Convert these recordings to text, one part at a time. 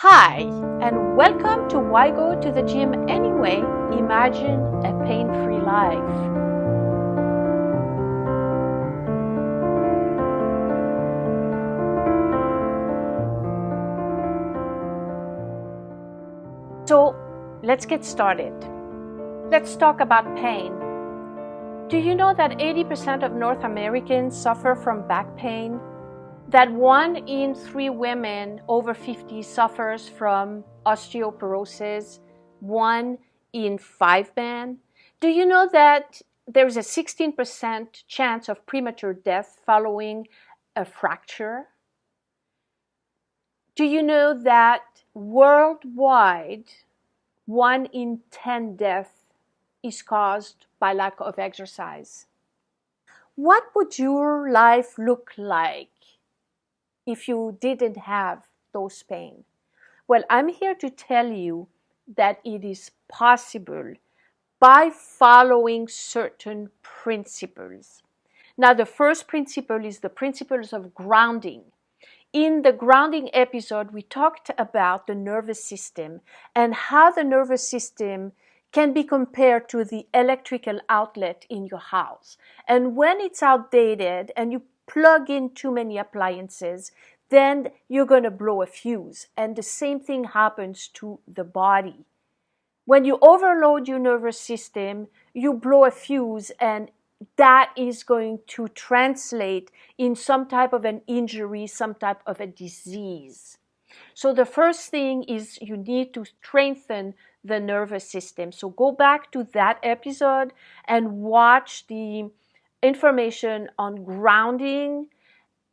Hi, and welcome to Why Go to the Gym Anyway? Imagine a pain-free life. So, let's get started. Let's talk about pain. Do you know that 80% of North Americans suffer from back pain? That 1 in 3 women over 50 suffers from osteoporosis, 1 in 5 men? Do you know that there's a 16% chance of premature death following a fracture? Do you know that worldwide 1 in 10 deaths is caused by lack of exercise? What would your life look like if you didn't have those pain? Well, I'm here to tell you that it is possible by following certain principles. Now, the first principle is the principles of grounding. In the grounding episode, we talked about the nervous system and how the nervous system can be compared to the electrical outlet in your house. And when it's outdated and you plug in too many appliances, then you're going to blow a fuse. And the same thing happens to the body. When you overload your nervous system, you blow a fuse, and that is going to translate in some type of an injury, some type of a disease. So the first thing is you need to strengthen the nervous system. So go back to that episode and watch the information on grounding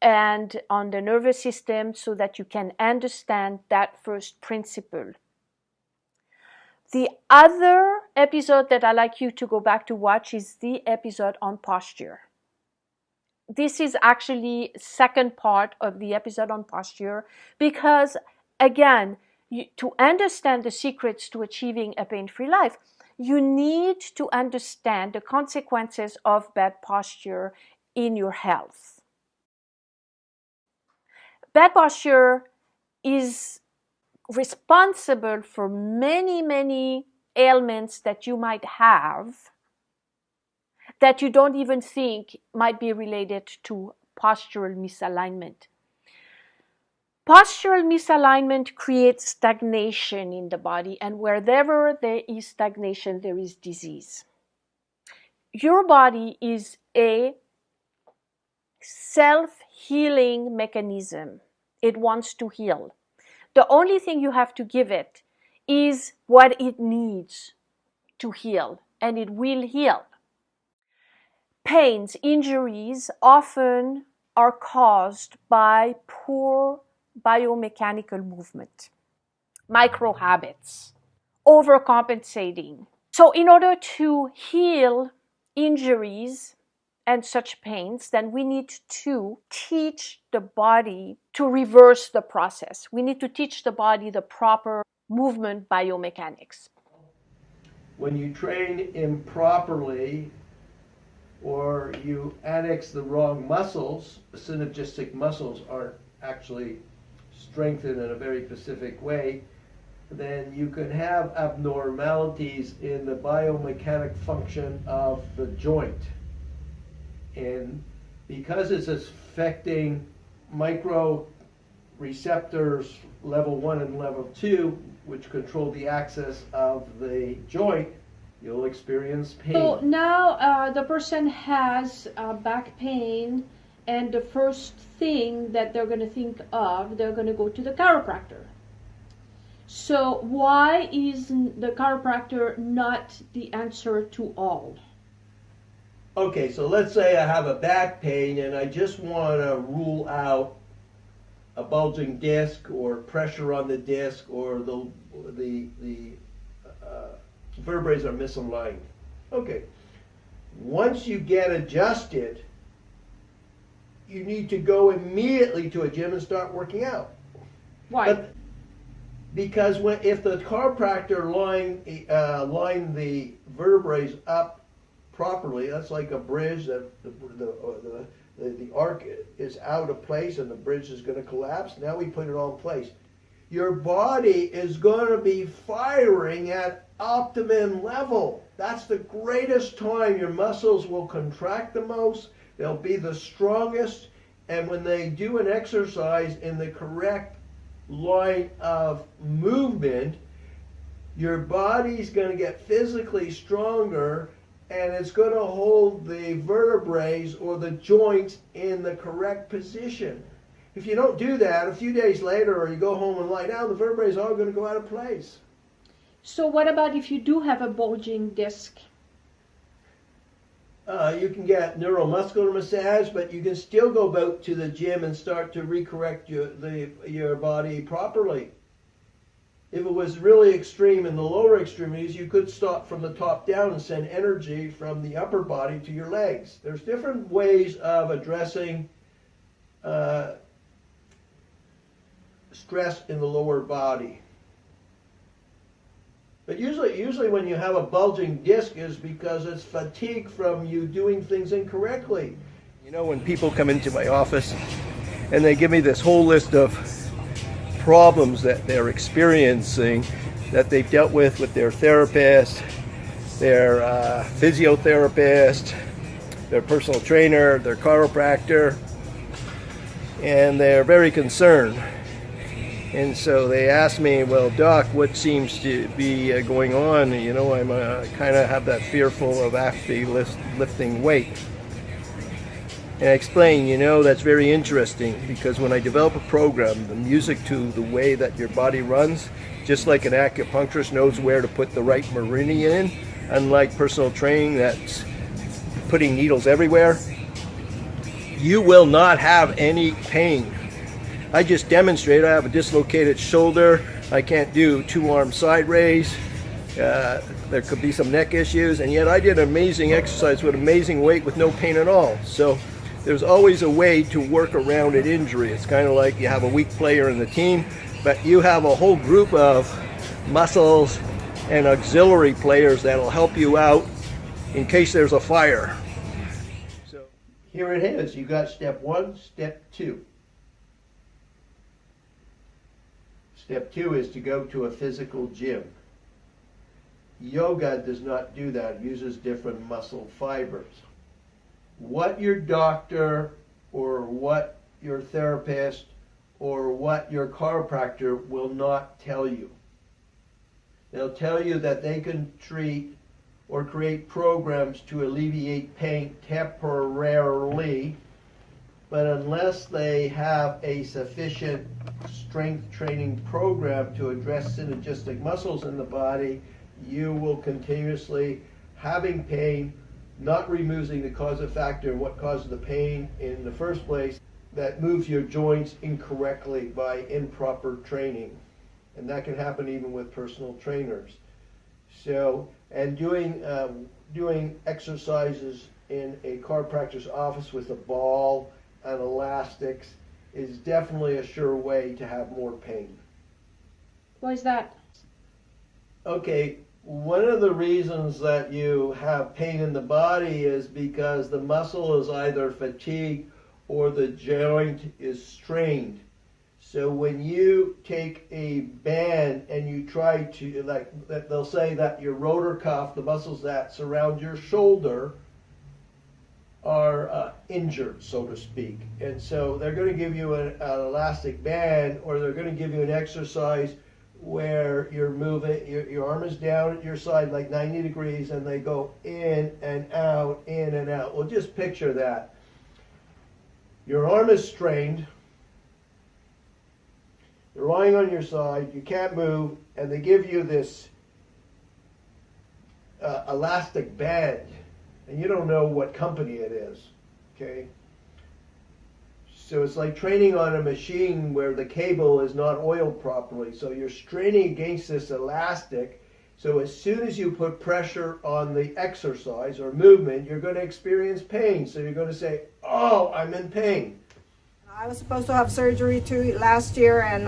and on the nervous system so that you can understand that first principle. The other episode that I like you to go back to watch is the episode on posture. This is actually second part of the episode on posture because, again, to understand the secrets to achieving a pain-free life, you need to understand the consequences of bad posture in your health. Bad posture is responsible for many ailments that you might have that you don't even think might be related to postural misalignment. Postural misalignment creates stagnation in the body, and wherever there is stagnation, there is disease. Your body is a self-healing mechanism. It wants to heal. The only thing you have to give it is what it needs to heal, and it will heal. Pains, injuries often are caused by poor biomechanical movement, micro habits, overcompensating. So in order to heal injuries and such pains, then we need to teach the body to reverse the process. We need to teach the body the proper movement biomechanics. When you train improperly or you annex the wrong muscles, synergistic muscles aren't actually strengthened in a very specific way, then you can have abnormalities in the biomechanic function of the joint. And because it's affecting micro receptors level 1 and level 2, which control the axis of the joint, you'll experience pain. So now the person has back pain, and the first thing that they're going to think of, they're going to go to the chiropractor. So why is the chiropractor not the answer to all? Okay, so let's say I have a back pain and I just want to rule out a bulging disc or pressure on the disc or the vertebrae are misaligned. Okay, once you get adjusted, you need to go immediately to a gym and start working out. Why? Because if the chiropractor line the vertebrae up properly, that's like a bridge that the arc is out of place and the bridge is going to collapse. Now we put it all in place. your body is going to be firing at optimum level. That's the greatest time your muscles will contract the most, they'll be the strongest, and when they do an exercise in the correct line of movement, your body's going to get physically stronger, and it's going to hold the vertebrae or the joints in the correct position. If you don't do that, a few days later, or you go home and lie down, the vertebrae is all going to go out of place. So what about if you do have a bulging disc? You can get neuromuscular massage, but you can still go out to the gym and start to recorrect your body properly. If it was really extreme in the lower extremities, you could stop from the top down and send energy from the upper body to your legs. There's different ways of addressing stress in the lower body. But usually when you have a bulging disc is because it's fatigue from you doing things incorrectly. You know, when people come into my office and they give me this whole list of problems that they're experiencing that they've dealt with their therapist, their physiotherapist, their personal trainer, their chiropractor, and they're very concerned. And so they asked me, well, Doc, what seems to be going on? You know, I'm kind of have that fearful of actually lifting weight. And I explained, you know, that's very interesting because when I develop a program, the music to the way that your body runs, just like an acupuncturist knows where to put the right meridian in, unlike personal training that's putting needles everywhere, you will not have any pain. I just demonstrated I have a dislocated shoulder. I can't do two-arm side raise. There could be some neck issues, and yet I did an amazing exercise with amazing weight with no pain at all. So there's always a way to work around an injury. It's kind of like you have a weak player in the team, but you have a whole group of muscles and auxiliary players that'll help you out in case there's a fire. So here it is. You got step 1, step 2. Step 2 is to go to a physical gym. Yoga does not do that. It uses different muscle fibers. What your doctor or what your therapist or what your chiropractor will not tell you. They'll tell you that they can treat or create programs to alleviate pain temporarily, but unless they have a sufficient strength training program to address synergistic muscles in the body, you will continuously having pain, not removing the causative factor, what causes the pain in the first place, that moves your joints incorrectly by improper training. And that can happen even with personal trainers. So, and doing exercises in a chiropractor's office with a ball and elastics is definitely a sure way to have more pain. Why is that? Okay, one of the reasons that you have pain in the body is because the muscle is either fatigued or the joint is strained. So when you take a band and you try to, like they'll say that your rotor cuff, the muscles that surround your shoulder, are injured, so to speak. And so they're going to give you an elastic band, or they're going to give you an exercise where you're moving, your arm is down at your side like 90 degrees and they go in and out, in and out. Well, just picture that. Your arm is strained, you're lying on your side, you can't move, and they give you this elastic band, and you don't know what company it is, okay? So it's like training on a machine where the cable is not oiled properly. So you're straining against this elastic. So as soon as you put pressure on the exercise or movement, you're going to experience pain. So you're going to say, oh, I'm in pain. I was supposed to have surgery too last year, and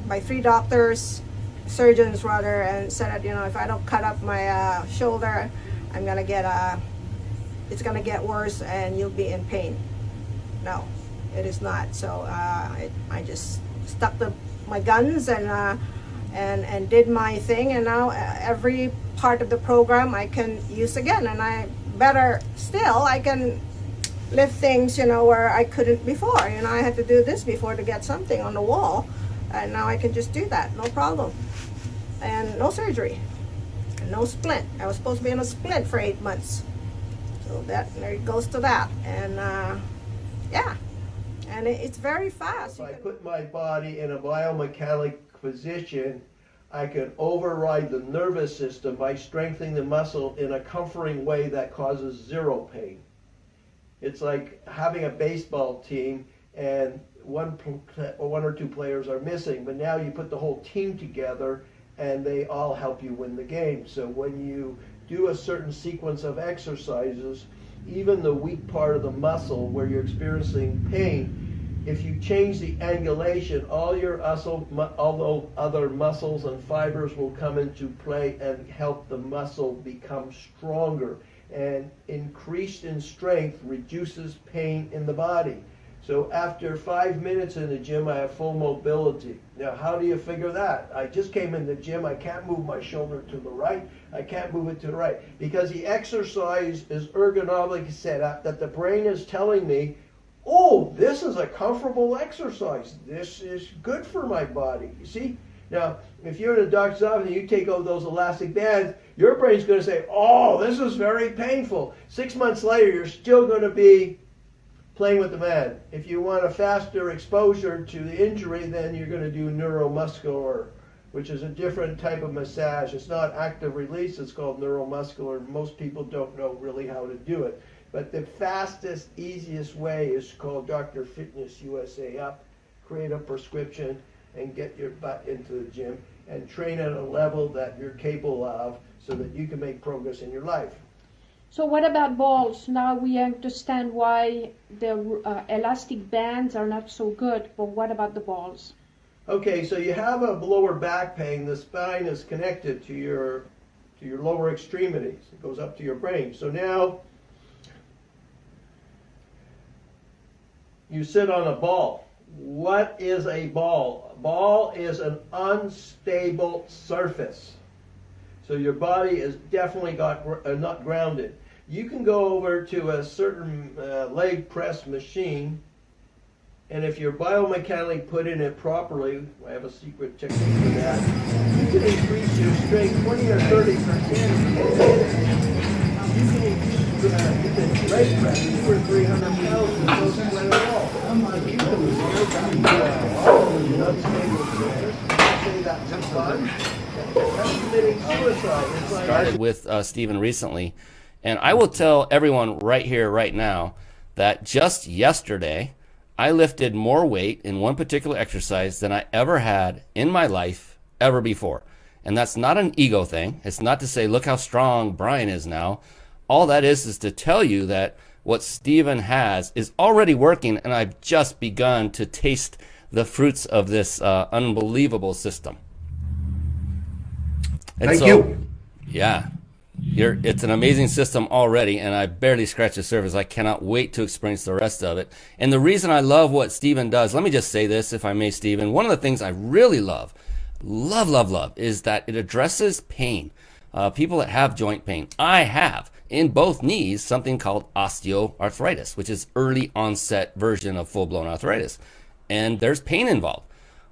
by 3 surgeons rather, and said that, you know, if I don't cut up my shoulder, I'm going to get it's going to get worse and you'll be in pain. No, it is not. So I just stuck to my guns and did my thing, and now every part of the program I can use again, and I better still I can lift things, you know, where I couldn't before. You know, I had to do this before to get something on the wall, and now I can just do that, no problem. And no surgery, and no splint. I was supposed to be in a splint for 8 months. So that, there it goes to that. And yeah, and it's very fast. If I put my body in a biomechanic position, I can override the nervous system by strengthening the muscle in a comforting way that causes zero pain. It's like having a baseball team and one or two players are missing, but now you put the whole team together and they all help you win the game. So when you do a certain sequence of exercises, even the weak part of the muscle where you're experiencing pain, if you change the angulation, all the other muscles and fibers will come into play and help the muscle become stronger. And increased in strength reduces pain in the body. So after 5 minutes in the gym, I have full mobility. Now, how do you figure that? I just came in the gym. I can't move my shoulder to the right. I can't move it to the right. Because the exercise is ergonomically set up that the brain is telling me, oh, this is a comfortable exercise. This is good for my body. You see? Now, if you're in a doctor's office and you take over those elastic bands, your brain's going to say, oh, this is very painful. 6 months later, you're still going to be playing with the man. If you want a faster exposure to the injury, then you're going to do neuromuscular, which is a different type of massage. It's not active release, it's called neuromuscular. Most people don't know really how to do it. But the fastest, easiest way is called Dr. Fitness USA Up. Create a prescription and get your butt into the gym and train at a level that you're capable of so that you can make progress in your life. So what about balls? Now we understand why the elastic bands are not so good, but what about the balls? Okay, so you have a lower back pain. The spine is connected to your lower extremities. It goes up to your brain. So now you sit on a ball. What is a ball? A ball is an unstable surface. So your body is definitely not grounded. You can go over to a certain leg press machine, and if you're biomechanically put in it properly, I have a secret technique for that, you can increase your strength 20 or 30%. You can leg press 200 or 300 pounds and no sweat at all. You can unstable surface. Say that's fun. That's committing suicide. Started with Stephen recently, and I will tell everyone right here, right now, that just yesterday, I lifted more weight in one particular exercise than I ever had in my life ever before. And that's not an ego thing. It's not to say, look how strong Brian is now. All that is to tell you that what Stephen has is already working, and I've just begun to taste the fruits of this unbelievable system. And Thank so, you. Yeah, it's an amazing system already, and I barely scratched the surface. I cannot wait to experience the rest of it. And the reason I love what Stephen does, let me just say this, if I may, Stephen. One of the things I really love, is that it addresses pain. People that have joint pain. I have, in both knees, something called osteoarthritis, which is early onset version of full-blown arthritis. And there's pain involved.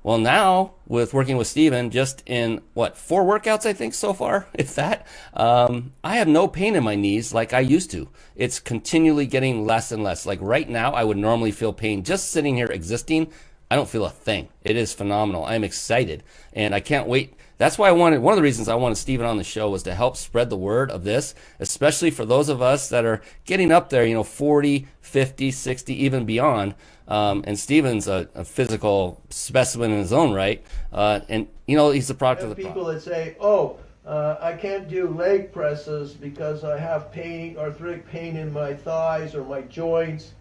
Well, now, with working with Stephen, just in, 4 workouts, I think, so far, if that, I have no pain in my knees like I used to. It's continually getting less and less. Like right now, I would normally feel pain. Just sitting here existing, I don't feel a thing. It is phenomenal. I'm excited, and I can't wait. That's why one of the reasons I wanted Stephen on the show was to help spread the word of this, especially for those of us that are getting up there, 40, 50, 60, even beyond. And Stephen's a physical specimen in his own right. And, he's the product of the people product. that say, I can't do leg presses because I have arthritic pain in my thighs or my joints.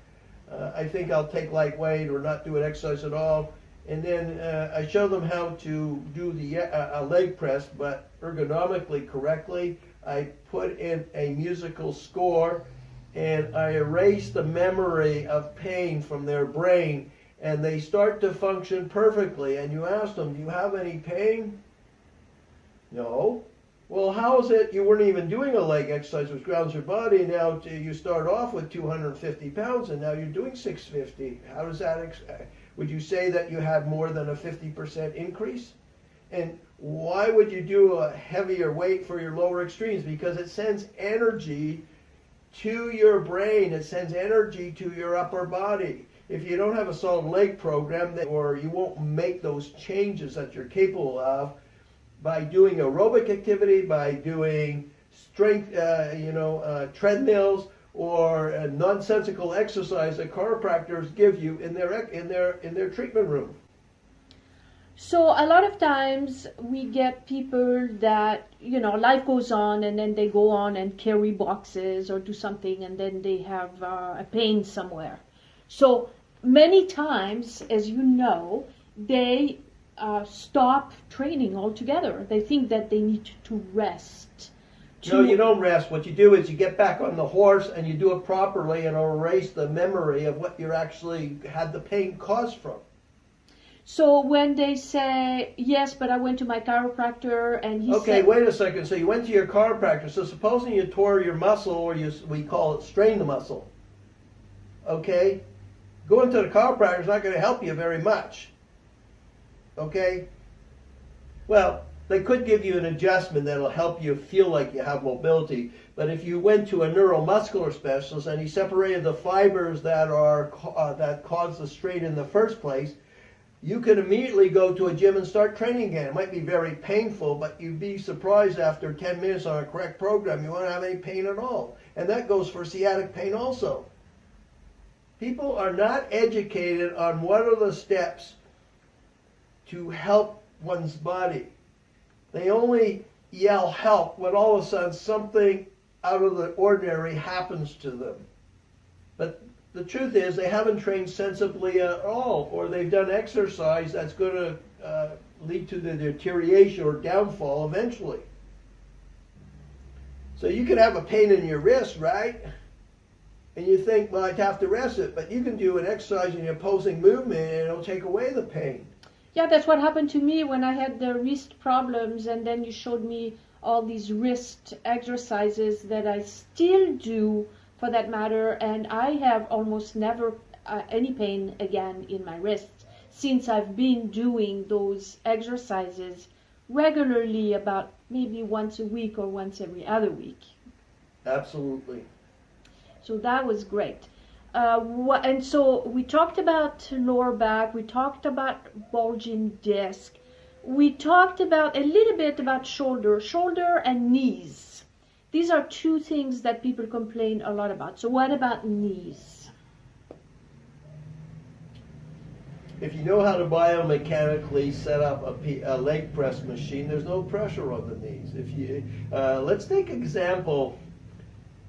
I think I'll take lightweight or not do an exercise at all. And then I show them how to do a leg press, but ergonomically correctly. I put in a musical score, and I erase the memory of pain from their brain, and they start to function perfectly, and you ask them, do you have any pain? No. Well, how is it you weren't even doing a leg exercise which grounds your body, now you start off with 250 pounds and now you're doing 650? How does that, would you say that you had more than a 50% increase? And why would you do a heavier weight for your lower extremes? Because it sends energy to your brain, it sends energy to your upper body. If you don't have a solid leg program, or you won't make those changes that you're capable of, by doing aerobic activity, by doing strength, treadmills, or nonsensical exercise that chiropractors give you in their treatment room. So a lot of times we get people that, life goes on and then they go on and carry boxes or do something and then they have a pain somewhere. So many times, as you know, they stop training altogether. They think that they need to rest. No, you don't rest. What you do is you get back on the horse and you do it properly and erase the memory of what you actually had the pain caused from. So when they say, yes, but I went to my chiropractor and he said... Okay, wait a second. So you went to your chiropractor. So supposing you tore your muscle, or we call it strain the muscle. Okay? Going to the chiropractor is not going to help you very much. Okay? Well, they could give you an adjustment that'll help you feel like you have mobility. But if you went to a neuromuscular specialist and he separated the fibers that cause the strain in the first place, you can immediately go to a gym and start training again. It might be very painful, but you'd be surprised after 10 minutes on a correct program, you won't have any pain at all. And that goes for sciatic pain also. People are not educated on what are the steps to help one's body. They only yell help when all of a sudden something out of the ordinary happens to them. But the truth is they haven't trained sensibly at all, or they've done exercise that's going to lead to the deterioration or downfall eventually. So you could have a pain in your wrist, right? And you think, well, I'd have to rest it, but you can do an exercise in your opposing movement and it'll take away the pain. Yeah, that's what happened to me when I had the wrist problems, and then you showed me all these wrist exercises that I still do, for that matter, and I have almost never any pain again in my wrists since I've been doing those exercises regularly, about maybe once a week or once every other week. Absolutely. So that was great. And so we talked about lower back, we talked about bulging disc, we talked about a little bit about shoulder and knees. These are two things that people complain a lot about. So what about knees? If you know how to biomechanically set up a leg press machine, there's no pressure on the knees. If you let's take example.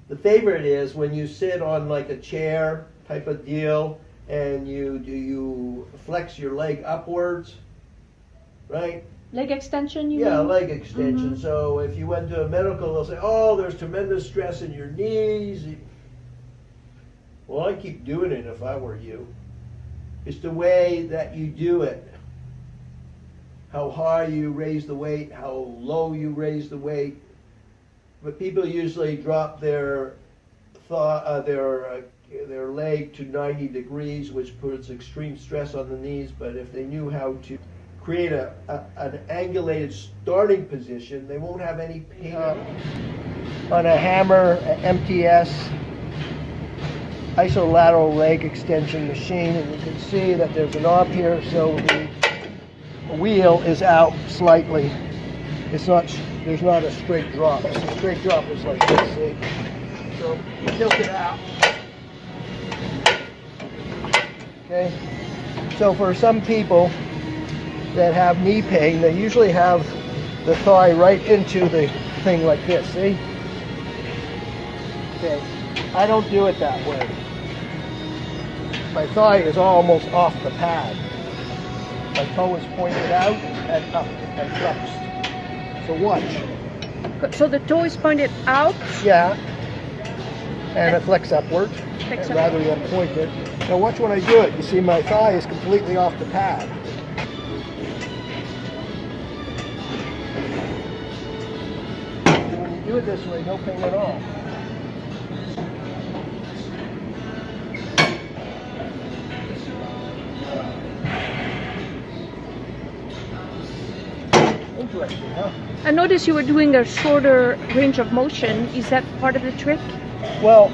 The favorite is when you sit on like a chair type of deal and you flex your leg upwards, right? Leg extension, you Yeah, mean? leg extension. Mm-hmm. So if you went to a medical, they'll say, oh, there's tremendous stress in your knees. Well, I'd keep doing it if I were you. It's the way that you do it. How high you raise the weight, how low you raise the weight. But people usually drop their leg to 90 degrees, which puts extreme stress on the knees. But if they knew how to create an angulated starting position, they won't have any pain. On a hammer, MTS, isolateral leg extension machine, and you can see that there's a knob here, so the wheel is out slightly. There's not a straight drop. So a straight drop is like this, see? So you tilt it out. Okay? So for some people that have knee pain, they usually have the thigh right into the thing like this, see? Okay. I don't do it that way. My thigh is almost off the pad. My toe is pointed out and up and flexed. So watch. So the toe is pointed out? Yeah. and it flicks upward Flicks rather than pointed. Now watch when I do it. You see my thigh is completely off the pad. And when you do it this way, no pain at all. Interesting, huh? I noticed you were doing a shorter range of motion. Is that part of the trick? Well,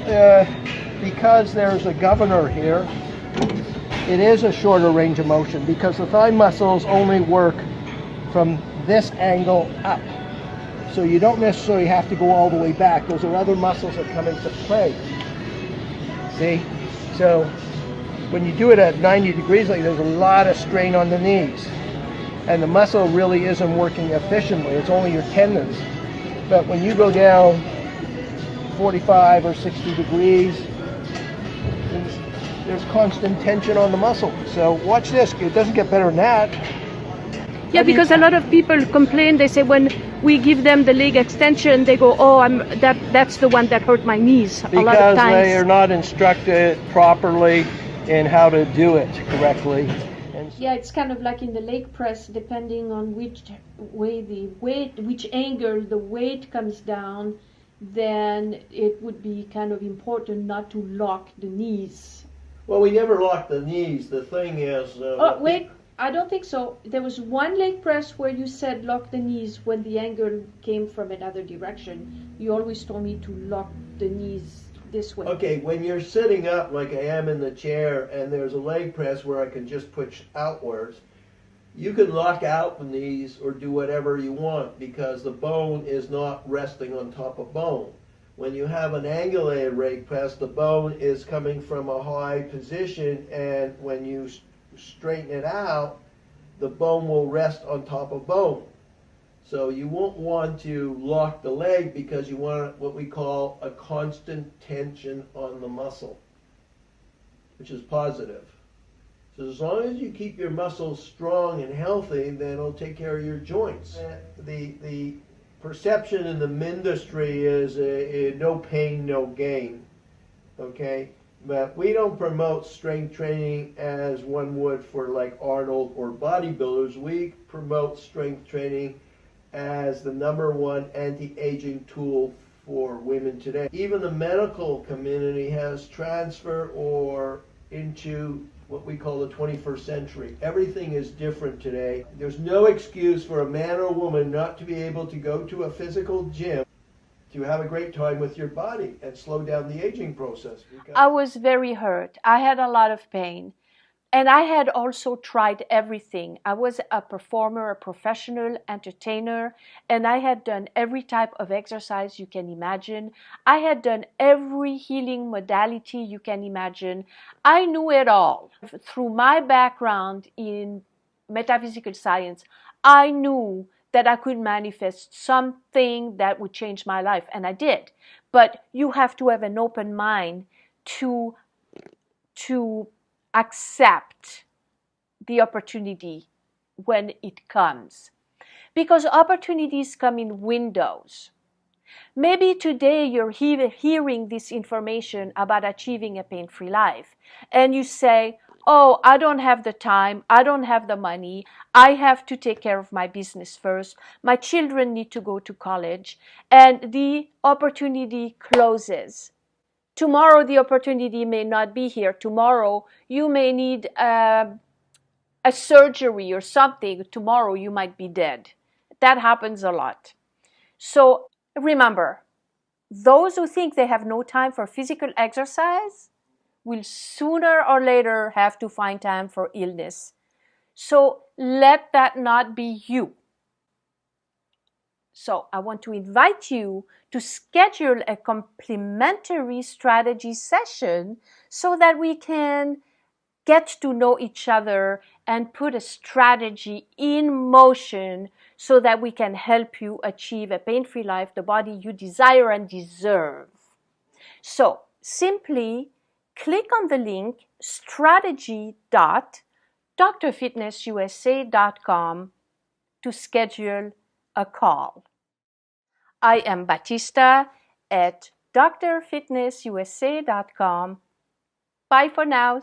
because there's a governor here, it is a shorter range of motion because the thigh muscles only work from this angle up. So you don't necessarily have to go all the way back. Those are other muscles that come into play. See? So when you do it at 90 degrees, like there's a lot of strain on the knees. And the muscle really isn't working efficiently. It's only your tendons. But when you go down 45 or 60 degrees, there's constant tension on the muscle. So watch this. It doesn't get better than that. Yeah, because a lot of people complain. They say when we give them the leg extension, they go, "Oh, that's the one that hurt my knees." A lot of Because times. they are not instructed properly in how to do it correctly. Yeah, it's kind of like in the leg press, depending on which way which angle the weight comes down, then it would be kind of important not to lock the knees. Well, we never lock the knees. The thing is... Oh, wait, I don't think so. There was one leg press where you said lock the knees when the angle came from another direction. You always told me to lock the knees this way. Okay, when you're sitting up like I am in the chair and there's a leg press where I can just push outwards, you can lock out the knees or do whatever you want because the bone is not resting on top of bone. When you have an angulated leg press, the bone is coming from a high position, and when you straighten it out, the bone will rest on top of bone. So you won't want to lock the leg because you want what we call a constant tension on the muscle, which is positive. So as long as you keep your muscles strong and healthy, then it'll take care of your joints. The perception in the industry is no pain, no gain. Okay? But we don't promote strength training as one would for like Arnold or bodybuilders. We promote strength training as the #1 anti-aging tool for women today. Even the medical community has transferred or into what we call the 21st century. Everything is different today. There's no excuse for a man or a woman not to be able to go to a physical gym to have a great time with your body and slow down the aging process. I was very hurt. I had a lot of pain. And I had also tried everything. I was a performer, a professional entertainer, and I had done every type of exercise you can imagine. I had done every healing modality you can imagine. I knew it all. Through my background in metaphysical science, I knew that I could manifest something that would change my life, and I did. But you have to have an open mind to accept the opportunity when it comes. Because opportunities come in windows. Maybe today you're hearing this information about achieving a pain-free life, and you say, "Oh, I don't have the time, I don't have the money, I have to take care of my business first, my children need to go to college," and the opportunity closes. Tomorrow the opportunity may not be here. Tomorrow you may need a surgery or something. Tomorrow you might be dead. That happens a lot. So remember, those who think they have no time for physical exercise will sooner or later have to find time for illness. So let that not be you. So I want to invite you to schedule a complementary strategy session so that we can get to know each other and put a strategy in motion so that we can help you achieve a pain-free life, the body you desire and deserve. So simply click on the link strategy.drfitnessusa.com to schedule a call. I am Batista at drfitnessusa.com. Bye for now.